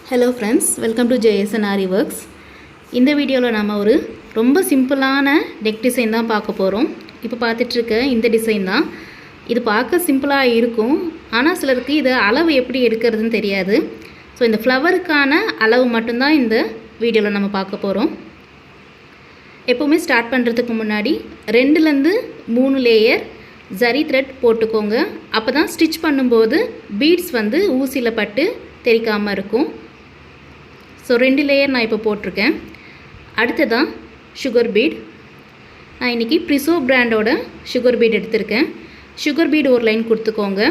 Hello friends, welcome to JSN Ari Works. இந்த வீடியோவில் நாம் ஒரு ரொம்ப சிம்பிளான நெக் டிசைன் தான் பார்க்க போகிறோம். இப்போ பார்த்துட்ருக்க இந்த டிசைன் தான். இது பார்க்க சிம்பிளாக இருக்கும், ஆனால் சிலருக்கு இது அளவு எப்படி எடுக்கிறதுன்னு தெரியாது. ஸோ இந்த ஃப்ளவருக்கான அளவு மட்டும்தான் இந்த வீடியோவில் நம்ம பார்க்க போகிறோம். எப்போவுமே ஸ்டார்ட் பண்ணுறதுக்கு முன்னாடி 2லேருந்து 3 லேயர் ஜரி த்ரெட் போட்டுக்கோங்க. அப்போ தான் ஸ்டிச் பண்ணும்போது பீட்ஸ் ஊசியில் பட்டு தெரிக்காமல் இருக்கும். ஸோ 2 லேயர் நான் இப்போ போட்டிருக்கேன். அடுத்ததான் சுகர் பீட். நான் இன்றைக்கி ப்ரிசோ பிராண்டோட சுகர் பீட் எடுத்திருக்கேன். சுகர் பீட் ஒரு லைன் கொடுத்துக்கோங்க.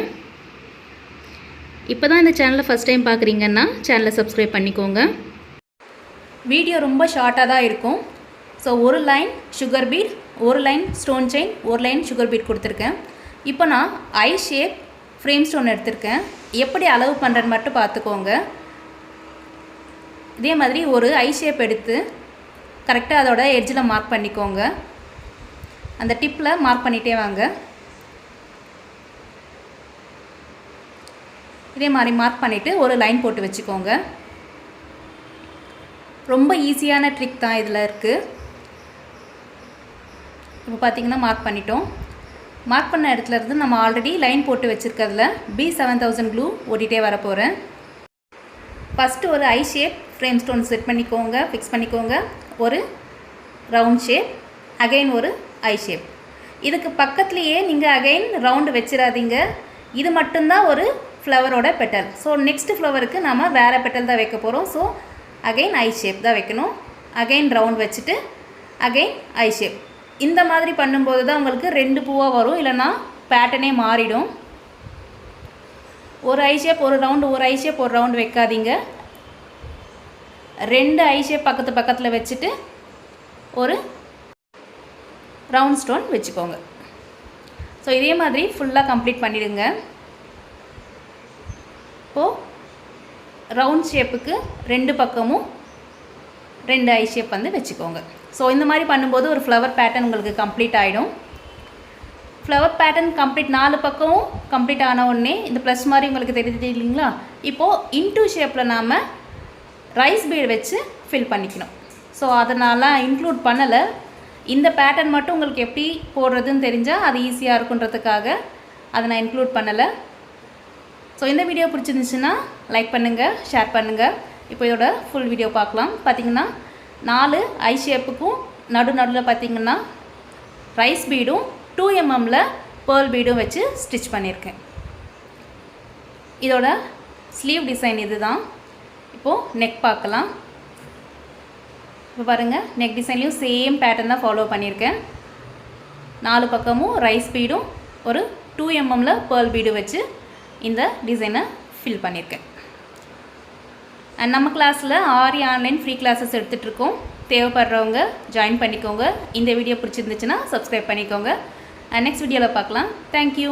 இப்போ தான் இந்த சேனலை ஃபஸ்ட் டைம் பார்க்குறீங்கன்னா சேனலை சப்ஸ்கிரைப் பண்ணிக்கோங்க. வீடியோ ரொம்ப ஷார்ட்டாக தான் இருக்கும். ஸோ ஒரு லைன் சுகர் பீட், ஒரு லைன் ஸ்டோன் செயின், ஒரு லைன் சுகர் பீட் கொடுத்துருக்கேன். இப்போ நான் ஐ ஷேப் ஃப்ரேம் ஸ்டோன் எடுத்திருக்கேன். எப்படி அளவு பண்ணுறேன்னு மட்டும் பார்த்துக்கோங்க. இதே மாதிரி ஒரு ஐ ஷேப் எடுத்து கரெக்டாக அதோட எட்ஜில் மார்க் பண்ணிக்கோங்க. அந்த டிப்பில் மார்க் பண்ணிகிட்டே வாங்க. இதே மாதிரி மார்க் பண்ணிவிட்டு ஒரு லைன் போட்டு வச்சுக்கோங்க. ரொம்ப ஈஸியான ட்ரிக் தான் இதில் இருக்குது. இப்போ பார்த்திங்கன்னா மார்க் பண்ணிட்டோம். மார்க் பண்ண இடத்துலேருந்து நம்ம ஆல்ரெடி லைன் போட்டு வச்சுருக்கிறதுல B7000 க்ளூ ஓட்டிகிட்டே வர போகிறேன். ஃபஸ்ட்டு ஒரு ஐ ஷேப் ஃப்ரேம் ஸ்டோன் செட் பண்ணிக்கோங்க, ஃபிக்ஸ் பண்ணிக்கோங்க. ஒரு ரவுண்ட் ஷேப், அகைன் ஒரு ஐ ஷேப். இதுக்கு பக்கத்துலேயே நீங்கள் அகைன் ரவுண்டு வச்சிடாதீங்க. இது மட்டும்தான் ஒரு ஃப்ளவரோட பெட்டல். ஸோ நெக்ஸ்ட் ஃப்ளவருக்கு நாம் வேறு பெட்டல் தான் வைக்க போகிறோம். ஸோ அகைன் ஐ ஷேப் தான் வைக்கணும். அகைன் ரவுண்ட் வச்சுட்டு அகைன் ஐ ஷேப். இந்த மாதிரி பண்ணும்போது தான் உங்களுக்கு 2 பூவாக வரும், இல்லைனா பேட்டர்னே மாறிடும். ஒரு ஐ ஷேப் ஒரு ரவுண்டு, ஒரு ஐ ஷேப் ஒரு ரவுண்டு வைக்காதீங்க. 2 ஐ ஷேப் பக்கத்தில் வச்சுட்டு ஒரு ரவுண்ட் ஸ்டோன் வச்சுக்கோங்க. ஸோ இதே மாதிரி ஃபுல்லாக கம்ப்ளீட் பண்ணிடுங்க. இப்போது ரவுண்ட் ஷேப்புக்கு 2 பக்கமும் 2 ஐ ஷேப் வச்சுக்கோங்க. ஸோ இந்த மாதிரி பண்ணும்போது ஒரு ஃப்ளவர் பேட்டர்ன் உங்களுக்கு கம்ப்ளீட் ஆகிடும். ஃப்ளவர் பேட்டர்ன் கம்ப்ளீட் 4 பக்கமும் கம்ப்ளீட் ஆன உடனே இந்த ப்ளஸ் மாதிரி உங்களுக்கு தெரியுது இல்லைங்களா? இப்போது இன்டூ ஷேப்பில் நாம் ரைஸ் பீட் வச்சு ஃபில் பண்ணிக்கணும். ஸோ அதனால் இன்க்ளூட் பண்ணலை. இந்த பேட்டர்ன் மட்டும் உங்களுக்கு எப்படி போடுறதுன்னு தெரிஞ்சால் அது ஈஸியாக இருக்குன்றதுக்காக அதை நான் இன்க்ளூட் பண்ணலை. ஸோ இந்த வீடியோ பிடிச்சிருந்துச்சுன்னா லைக் பண்ணுங்கள், ஷேர் பண்ணுங்கள். இப்போ இதோட ஃபுல் வீடியோ பார்க்கலாம். பார்த்திங்கன்னா 4 ஐ ஷேப்புக்கும் நடுவில் பார்த்திங்கன்னா ரைஸ் பீடும் 2 mmல பேர்ல் பீடும் வச்சு ஸ்டிச் பண்ணியிருக்கேன். இதோட ஸ்லீவ் டிசைன் இது தான். இப்போது நெக் பார்க்கலாம். இப்போ பாருங்கள், நெக் டிசைன்லேயும் சேம் பேட்டர்ன் தான் ஃபாலோ பண்ணியிருக்கேன். 4 பக்கமும் ரைஸ் பீடும் ஒரு 2 mmல பேர்ல் பீடும் வச்சு இந்த டிசைனை ஃபில் பண்ணியிருக்கேன். அண்ட் நம்ம கிளாஸில் ஆரி ஆன்லைன் ஃப்ரீ கிளாஸஸ் எடுத்துகிட்ருக்கோம். தேவைப்படுறவங்க ஜாயின் பண்ணிக்கோங்க. இந்த வீடியோ பிடிச்சிருந்துச்சுன்னா சப்ஸ்கிரைப் பண்ணிக்கோங்க. நெக்ஸ்ட் வீடியோவில் பார்க்கலாம். தேங்க்யூ.